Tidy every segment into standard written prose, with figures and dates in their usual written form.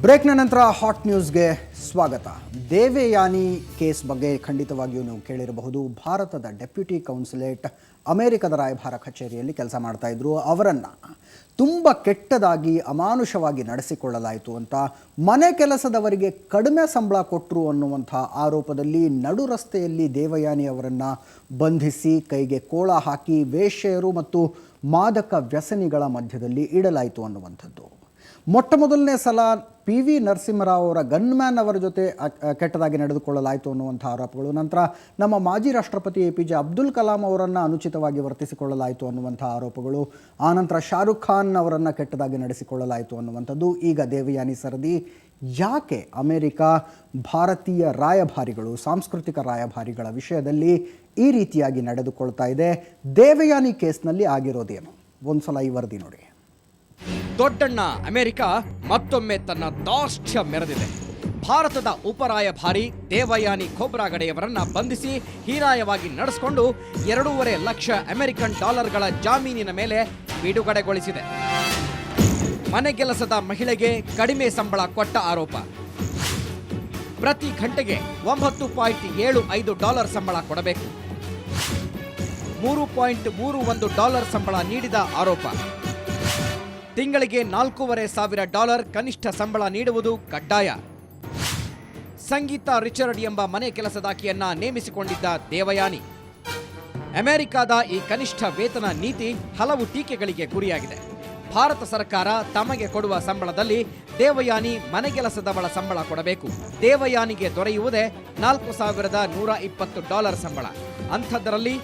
ಬ್ರೇಕ್ನ ನಂತರ ಹಾಟ್ ನ್ಯೂಸ್ಗೆ ಸ್ವಾಗತ. ದೇವಯಾನಿ ಕೇಸ್ ಬಗ್ಗೆ ಖಂಡಿತವಾಗಿಯೂ ನೀವು ಕೇಳಿರಬಹುದು. ಭಾರತದ ಡೆಪ್ಯೂಟಿ ಕೌನ್ಸಿಲೇಟ್ ಅಮೆರಿಕದ ರಾಯಭಾರ ಕಚೇರಿಯಲ್ಲಿ ಕೆಲಸ ಮಾಡ್ತಾ ಇದ್ರು. ಅವರನ್ನು ತುಂಬ ಕೆಟ್ಟದಾಗಿ ಅಮಾನುಷವಾಗಿ ನಡೆಸಿಕೊಳ್ಳಲಾಯಿತು ಅಂತ, ಮನೆ ಕೆಲಸದವರಿಗೆ ಕಡಿಮೆ ಸಂಬಳ ಕೊಟ್ಟರು ಅನ್ನುವಂಥ ಆರೋಪದಲ್ಲಿ ನಡು ರಸ್ತೆಯಲ್ಲಿ ದೇವಯಾನಿ ಅವರನ್ನು ಬಂಧಿಸಿ ಕೈಗೆ ಕೋಳ ಹಾಕಿ ವೇಶ್ಯೆಯರು ಮತ್ತು ಮಾದಕ ವ್ಯಸನಿಗಳ ಮಧ್ಯದಲ್ಲಿ ಇಡಲಾಯಿತು ಅನ್ನುವಂಥದ್ದು. ಮೊಟ್ಟ ಮೊದಲನೇ ಸಲ PV ನರಸಿಂಹರಾವ್ ಅವರ ಗನ್ಮ್ಯಾನ್ ಅವರ ಜೊತೆ ಕೆಟ್ಟದಾಗಿ ನಡೆದುಕೊಳ್ಳಲಾಯಿತು ಅನ್ನುವಂಥ ಆರೋಪಗಳು. ನಂತರ ನಮ್ಮ ಮಾಜಿ ರಾಷ್ಟ್ರಪತಿ APJ ಅಬ್ದುಲ್ ಕಲಾಂ ಅವರನ್ನು ಅನುಚಿತವಾಗಿ ವರ್ತಿಸಿಕೊಳ್ಳಲಾಯಿತು ಅನ್ನುವಂಥ ಆರೋಪಗಳು. ಆನಂತರ ಶಾರುಖ್ ಖಾನ್ ಅವರನ್ನು ಕೆಟ್ಟದಾಗಿ ನಡೆಸಿಕೊಳ್ಳಲಾಯಿತು ಅನ್ನುವಂಥದ್ದು. ಈಗ ದೇವಯಾನಿ ಸರದಿ. ಯಾಕೆ ಅಮೆರಿಕ ಭಾರತೀಯ ರಾಯಭಾರಿಗಳು, ಸಾಂಸ್ಕೃತಿಕ ರಾಯಭಾರಿಗಳ ವಿಷಯದಲ್ಲಿ ಈ ರೀತಿಯಾಗಿ ನಡೆದುಕೊಳ್ತಾ ಇದೆ? ದೇವಯಾನಿ ಕೇಸ್ನಲ್ಲಿ ಆಗಿರೋದೇನು? ಒಂದ್ಸಲ ಈ ವರದಿ ನೋಡಿ. ದೊಡ್ಡಣ್ಣ ಅಮೆರಿಕ ಮತ್ತೊಮ್ಮೆ ತನ್ನ ದಾಷ್ಟ್ಯ ಮೆರೆದಿದೆ. ಭಾರತದ ಉಪರಾಯಭಾರಿ ದೇವಯಾನಿ ಖೋಬ್ರಾಗಡೆಯವರನ್ನ ಬಂಧಿಸಿ ಹೀನಾಯವಾಗಿ ನಡೆಸಿಕೊಂಡು 2.5 ಲಕ್ಷ ಅಮೆರಿಕನ್ ಡಾಲರ್ಗಳ ಜಾಮೀನಿನ ಮೇಲೆ ಬಿಡುಗಡೆಗೊಳಿಸಿದೆ. ಮನೆಗೆಲಸದ ಮಹಿಳೆಗೆ ಕಡಿಮೆ ಸಂಬಳ ಕೊಟ್ಟ ಆರೋಪ. ಪ್ರತಿ ಗಂಟೆಗೆ $9.75 ಸಂಬಳ ಕೊಡಬೇಕು. $3.31 ಸಂಬಳ ನೀಡಿದ ಆರೋಪ. ತಿಂಗಳಿಗೆ $4,500 ಕನಿಷ್ಠ ಸಂಬಳ ನೀಡುವುದು ಕಡ್ಡಾಯ. ಸಂಗೀತಾ ರಿಚರ್ಡ್ ಎಂಬ ಮನೆ ಕೆಲಸದಾಕಿಯನ್ನ ನೇಮಿಸಿಕೊಂಡಿದ್ದ ದೇವಯಾನಿ. ಅಮೆರಿಕದ ಈ ಕನಿಷ್ಠ ವೇತನ ನೀತಿ ಹಲವು ಟೀಕೆಗಳಿಗೆ ಗುರಿಯಾಗಿದೆ. ಭಾರತ ಸರ್ಕಾರ ತಮಗೆ ಕೊಡುವ ಸಂಬಳದಲ್ಲಿ ದೇವಯಾನಿ ಮನೆಗೆಲಸದವಳ ಸಂಬಳ ಕೊಡಬೇಕು. ದೇವಯಾನಿಗೆ ದೊರೆಯುವುದೇ $4,120 ಸಂಬಳ. ಅಂಥದ್ದರಲ್ಲಿ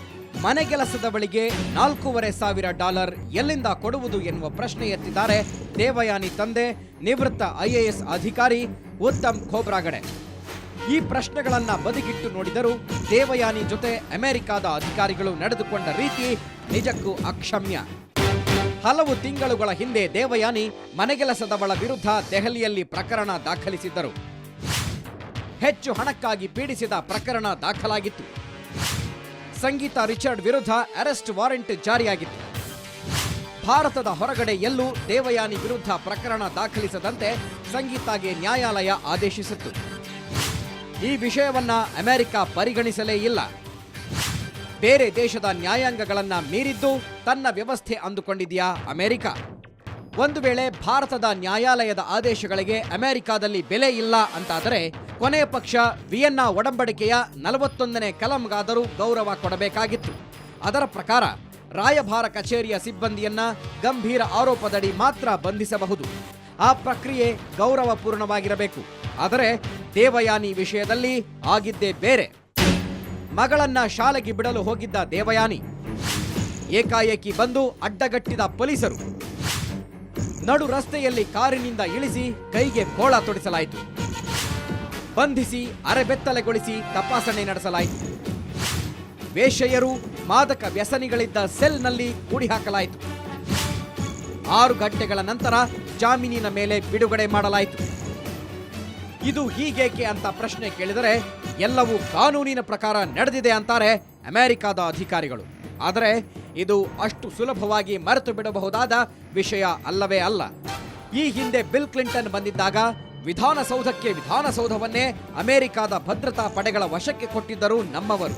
ಮನೆಗೆಲಸದವಳಿಗೆ $4,500 ಎಲ್ಲಿಂದ ಕೊಡುವುದು ಎನ್ನುವ ಪ್ರಶ್ನೆ ಎತ್ತಿದ್ದಾರೆ ದೇವಯಾನಿ ತಂದೆ, ನಿವೃತ್ತ IAS ಅಧಿಕಾರಿ ಉತ್ತಮ್ ಖೋಬ್ರಾಗಡೆ. ಈ ಪ್ರಶ್ನೆಗಳನ್ನ ಬದಿಗಿಟ್ಟು ನೋಡಿದರೂ ದೇವಯಾನಿ ಜೊತೆ ಅಮೆರಿಕದ ಅಧಿಕಾರಿಗಳು ನಡೆದುಕೊಂಡ ರೀತಿ ನಿಜಕ್ಕೂ ಅಕ್ಷಮ್ಯ. ಹಲವು ತಿಂಗಳುಗಳ ಹಿಂದೆ ದೇವಯಾನಿ ಮನೆಗೆಲಸದವಳ ವಿರುದ್ಧ ದೆಹಲಿಯಲ್ಲಿ ಪ್ರಕರಣ ದಾಖಲಿಸಿದ್ದರು. ಹೆಚ್ಚು ಹಣಕ್ಕಾಗಿ ಪೀಡಿಸಿದ ಪ್ರಕರಣ ದಾಖಲಾಗಿತ್ತು. ಸಂಗೀತಾ ರಿಚರ್ಡ್ ವಿರುದ್ಧ ಅರೆಸ್ಟ್ ವಾರೆಂಟ್ ಜಾರಿಯಾಗಿತ್ತು. ಭಾರತದ ಹೊರಗಡೆ ಎಲ್ಲೂ ದೇವಯಾನಿ ವಿರುದ್ಧ ಪ್ರಕರಣ ದಾಖಲಿಸದಂತೆ ಸಂಗೀತಾಗೆ ನ್ಯಾಯಾಲಯ ಆದೇಶಿಸಿತ್ತು. ಈ ವಿಷಯವನ್ನ ಅಮೆರಿಕ ಪರಿಗಣಿಸಲೇ ಇಲ್ಲ. ಬೇರೆ ದೇಶದ ನ್ಯಾಯಾಂಗಗಳನ್ನ ಮೀರಿದ್ದು ತನ್ನ ವ್ಯವಸ್ಥೆ ಅಂದುಕೊಂಡಿದೆಯಾ ಅಮೆರಿಕ? ಒಂದು ವೇಳೆ ಭಾರತದ ನ್ಯಾಯಾಲಯದ ಆದೇಶಗಳಿಗೆ ಅಮೆರಿಕದಲ್ಲಿ ಬೆಲೆ ಇಲ್ಲ ಅಂತಾದರೆ ಕೊನೆಯ ಪಕ್ಷ ವಿಯೆನ್ನಾ ಒಡಂಬಡಿಕೆಯ 41ನೇ ಕಲಂಗಾದರೂ ಗೌರವ ಕೊಡಬೇಕಾಗಿತ್ತು. ಅದರ ಪ್ರಕಾರ ರಾಯಭಾರ ಕಚೇರಿಯ ಸಿಬ್ಬಂದಿಯನ್ನ ಗಂಭೀರ ಆರೋಪದಡಿ ಮಾತ್ರ ಬಂಧಿಸಬಹುದು. ಆ ಪ್ರಕ್ರಿಯೆ ಗೌರವಪೂರ್ಣವಾಗಿರಬೇಕು. ಆದರೆ ದೇವಯಾನಿ ವಿಷಯದಲ್ಲಿ ಆಗಿದ್ದೇ ಬೇರೆ. ಮಗಳನ್ನ ಶಾಲೆಗೆ ಬಿಡಲು ಹೋಗಿದ್ದ ದೇವಯಾನಿ ಏಕಾಏಕಿ ಬಂದು ಅಡ್ಡಗಟ್ಟಿದ ಪೊಲೀಸರು. ನಡು ರಸ್ತೆಯಲ್ಲಿ ಕಾರಿನಿಂದ ಇಳಿಸಿ ಕೈಗೆ ಕೋಳ ತೊಡಿಸಲಾಯಿತು. ಬಂಧಿಸಿ ಅರೆಬೆತ್ತಲೆಗೊಳಿಸಿ ತಪಾಸಣೆ ನಡೆಸಲಾಯಿತು. ವೇಶ್ಯೆಯರು, ಮಾದಕ ವ್ಯಸನಿಗಳಿದ್ದ ಸೆಲ್ನಲ್ಲಿ ಕೂಡಿ ಹಾಕಲಾಯಿತು. 6 ಗಂಟೆಗಳ ನಂತರ ಜಾಮೀನಿನ ಮೇಲೆ ಬಿಡುಗಡೆ ಮಾಡಲಾಯಿತು. ಇದು ಹೀಗೇಕೆ ಅಂತ ಪ್ರಶ್ನೆ ಕೇಳಿದರೆ ಎಲ್ಲವೂ ಕಾನೂನಿನ ಪ್ರಕಾರ ನಡೆದಿದೆ ಅಂತಾರೆ ಅಮೆರಿಕದ ಅಧಿಕಾರಿಗಳು. ಆದರೆ ಇದು ಅಷ್ಟು ಸುಲಭವಾಗಿ ಮರೆತು ಬಿಡಬಹುದಾದ ವಿಷಯ ಅಲ್ಲವೇ ಅಲ್ಲ. ಈ ಹಿಂದೆ ಬಿಲ್ ಕ್ಲಿಂಟನ್ ಬಂದಿದ್ದಾಗ ವಿಧಾನಸೌಧವನ್ನೇ ಅಮೆರಿಕದ ಭದ್ರತಾ ಪಡೆಗಳ ವಶಕ್ಕೆ ಕೊಟ್ಟಿದ್ದರು ನಮ್ಮವರು.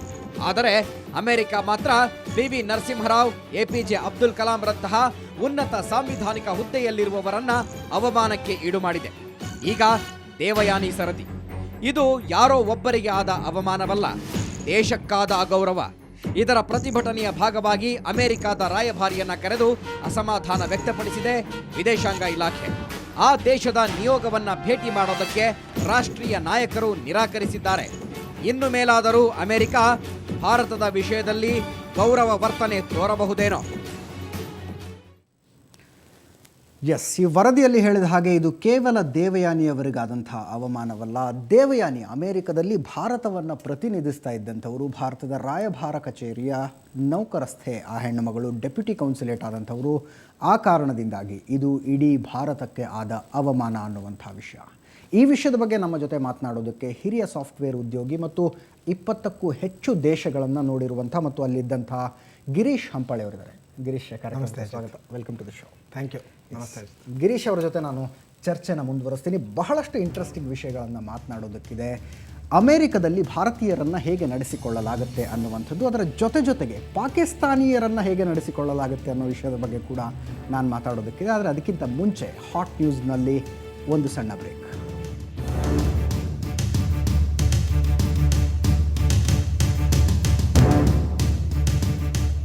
ಆದರೆ ಅಮೆರಿಕ ಮಾತ್ರ PV ನರಸಿಂಹರಾವ್, APJ ಅಬ್ದುಲ್ ಕಲಾಂರಂತಹ ಉನ್ನತ ಸಾಂವಿಧಾನಿಕ ಹುದ್ದೆಯಲ್ಲಿರುವವರನ್ನ ಅವಮಾನಕ್ಕೆ ಈಡು ಮಾಡಿದೆ. ಈಗ ದೇವಯಾನಿ ಸರದಿ. ಇದು ಯಾರೋ ಒಬ್ಬರಿಗೆ ಆದ ಅವಮಾನವಲ್ಲ, ದೇಶಕ್ಕಾದ ಅಗೌರವ. ಇದರ ಪ್ರತಿಭಟನೆಯ ಭಾಗವಾಗಿ ಅಮೆರಿಕದ ರಾಯಭಾರಿಯನ್ನ ಕರೆದು ಅಸಮಾಧಾನ ವ್ಯಕ್ತಪಡಿಸಿದೆ ವಿದೇಶಾಂಗ ಇಲಾಖೆ. ಆ ದೇಶದ ನಿಯೋಗವನ್ನ ಭೇಟಿ ಮಾಡೋದಕ್ಕೆ ರಾಷ್ಟ್ರೀಯ ನಾಯಕರು ನಿರಾಕರಿಸಿದ್ದಾರೆ. ಇನ್ನು ಮೇಲಾದರೂ ಅಮೆರಿಕ ಭಾರತದ ವಿಷಯದಲ್ಲಿ ಗೌರವ ವರ್ತನೆ ತೋರಬಹುದೇನೋ? ಎಸ್, ಈ ವರದಿಯಲ್ಲಿ ಹೇಳಿದ ಹಾಗೆ ಇದು ಕೇವಲ ದೇವಯಾನಿಯವರಿಗಾದಂಥ ಅವಮಾನವಲ್ಲ. ದೇವಯಾನಿ ಅಮೆರಿಕದಲ್ಲಿ ಭಾರತವನ್ನು ಪ್ರತಿನಿಧಿಸ್ತಾ ಇದ್ದಂಥವರು, ಭಾರತದ ರಾಯಭಾರ ಕಚೇರಿಯ ನೌಕರಸ್ಥೆ ಆ ಹೆಣ್ಣುಮಗಳು, ಡೆಪ್ಯೂಟಿ ಕೌನ್ಸಿಲೇಟ್ ಆದಂಥವರು. ಆ ಕಾರಣದಿಂದಾಗಿ ಇದು ಇಡೀ ಭಾರತಕ್ಕೆ ಆದ ಅವಮಾನ ಅನ್ನುವಂಥ ವಿಷಯ. ಈ ವಿಷಯದ ಬಗ್ಗೆ ನಮ್ಮ ಜೊತೆ ಮಾತನಾಡೋದಕ್ಕೆ ಹಿರಿಯ ಸಾಫ್ಟ್ವೇರ್ ಉದ್ಯೋಗಿ ಮತ್ತು 20ಕ್ಕೂ ಹೆಚ್ಚು ದೇಶಗಳನ್ನು ನೋಡಿರುವಂಥ ಮತ್ತು ಅಲ್ಲಿದ್ದಂಥ ಗಿರೀಶ್ ಹಂಪಾಳೆ ಅವರಿದ್ದಾರೆ. ಗಿರೀಶ್, ಕಾರ್ಯಕ್ರಮಕ್ಕೆ ಸ್ವಾಗತ. Welcome to the show. Thank you. ನಮಸ್ತೆ. ಗಿರೀಶ್ ಅವರ ಜೊತೆ ನಾನು ಚರ್ಚೆನ ಮುಂದುವರಿಸ್ತೀನಿ. ಬಹಳಷ್ಟು ಇಂಟ್ರೆಸ್ಟಿಂಗ್ ವಿಷಯಗಳನ್ನು ಮಾತನಾಡೋದಕ್ಕಿದೆ. ಅಮೆರಿಕದಲ್ಲಿ ಭಾರತೀಯರನ್ನು ಹೇಗೆ ನಡೆಸಿಕೊಳ್ಳಲಾಗುತ್ತೆ ಅನ್ನುವಂಥದ್ದು, ಅದರ ಜೊತೆಗೆ ಪಾಕಿಸ್ತಾನಿಯರನ್ನು ಹೇಗೆ ನಡೆಸಿಕೊಳ್ಳಲಾಗುತ್ತೆ ಅನ್ನೋ ವಿಷಯದ ಬಗ್ಗೆ ಕೂಡ ನಾನು ಮಾತಾಡೋದಕ್ಕಿದೆ. ಆದರೆ ಅದಕ್ಕಿಂತ ಮುಂಚೆ ಹಾಟ್ ನ್ಯೂಸ್ನಲ್ಲಿ ಒಂದು ಸಣ್ಣ ಬ್ರೇಕ್.